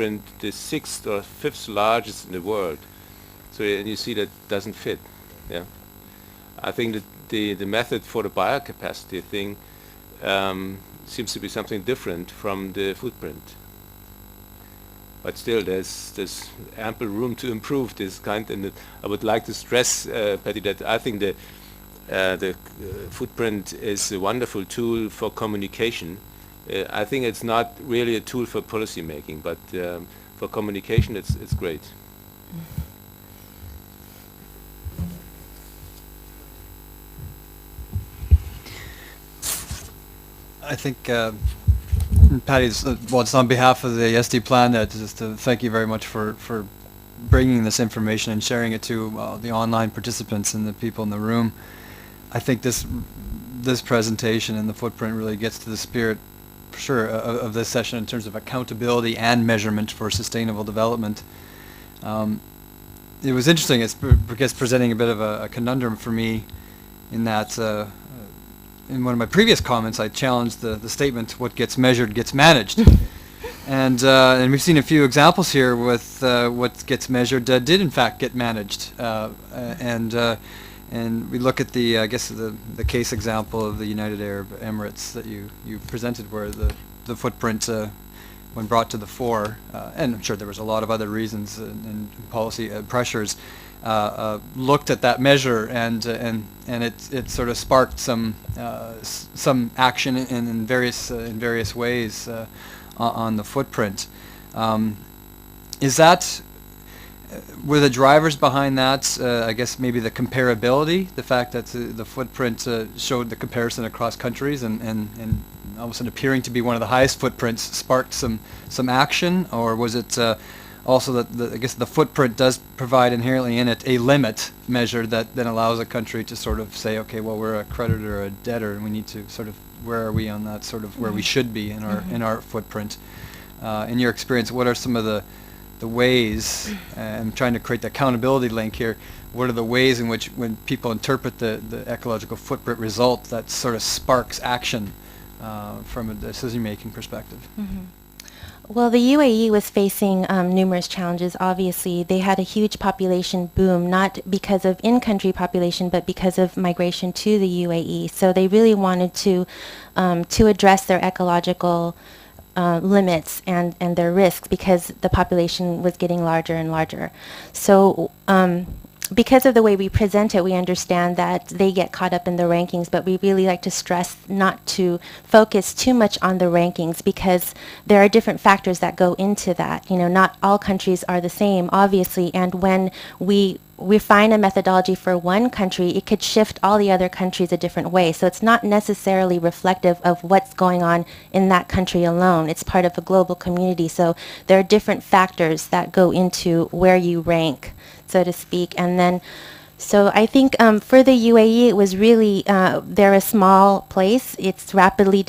footprint the sixth or fifth largest in the world. So and you see that doesn't fit. Yeah, I think that the method for the biocapacity thing seems to be something different from the footprint. But still, there's ample room to improve this kind. And I would like to stress, Patti, that I think the footprint is a wonderful tool for communication. I think it's not really a tool for policy making, but for communication, it's great. I think, Patti, well, it's on behalf of the SDplanNet, just to thank you very much for bringing this information and sharing it to the online participants and the people in the room. I think this presentation and the footprint really gets to the spirit, for sure, of this session in terms of accountability and measurement for sustainable development. It was interesting. It's presenting a bit of a conundrum for me in that in one of my previous comments I challenged the statement, what gets measured gets managed. And we've seen a few examples here with what gets measured did in fact get managed. And we look at the, I guess, the case example of the United Arab Emirates that you presented, where the footprint, when brought to the fore, and I'm sure there was a lot of other reasons and policy pressures, looked at that measure, and it sort of sparked some action in various ways on the footprint. Is that, were the drivers behind that, I guess maybe the comparability, the fact that the footprint showed the comparison across countries and all of a sudden appearing to be one of the highest footprints sparked some action? Or was it also that I guess the footprint does provide inherently in it a limit measure that then allows a country to sort of say, okay, well, we're a creditor or a debtor, and we need to sort of, where are we on that sort of where we should be in our footprint? In your experience, what are some of the ways, I'm trying to create the accountability link here, what are the ways in which when people interpret the ecological footprint result that sort of sparks action from a decision-making perspective? Well, the UAE was facing numerous challenges. Obviously, they had a huge population boom, not because of in-country population, but because of migration to the UAE. So they really wanted to address their ecological limits and their risks, because the population was getting larger and larger. So because of the way we present it, we understand that they get caught up in the rankings, but we really like to stress not to focus too much on the rankings, because there are different factors that go into that. You know, not all countries are the same, obviously, and when we find a methodology for one country, it could shift all the other countries a different way. So it's not necessarily reflective of what's going on in that country alone. It's part of a global community. So there are different factors that go into where you rank, so to speak. And then, so I think for the UAE, it was really, they're a small place. It rapidly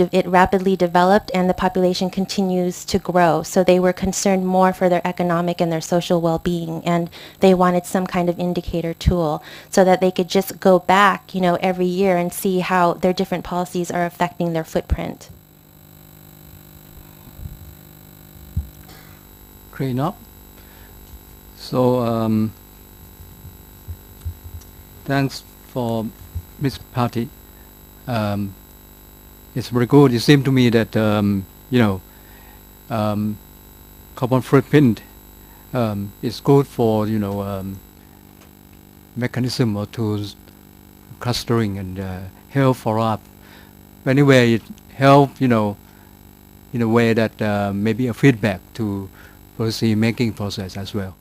developed, and the population continues to grow. So they were concerned more for their economic and their social well-being, and they wanted some kind of indicator tool so that they could just go back, every year and see how their different policies are affecting their footprint. Great enough. So, thanks for Ms. Pati. It's very good. It seems to me that carbon footprint is good for mechanism or tools, clustering and help follow up. Anyway, it help in a way that maybe a feedback to policy making process as well.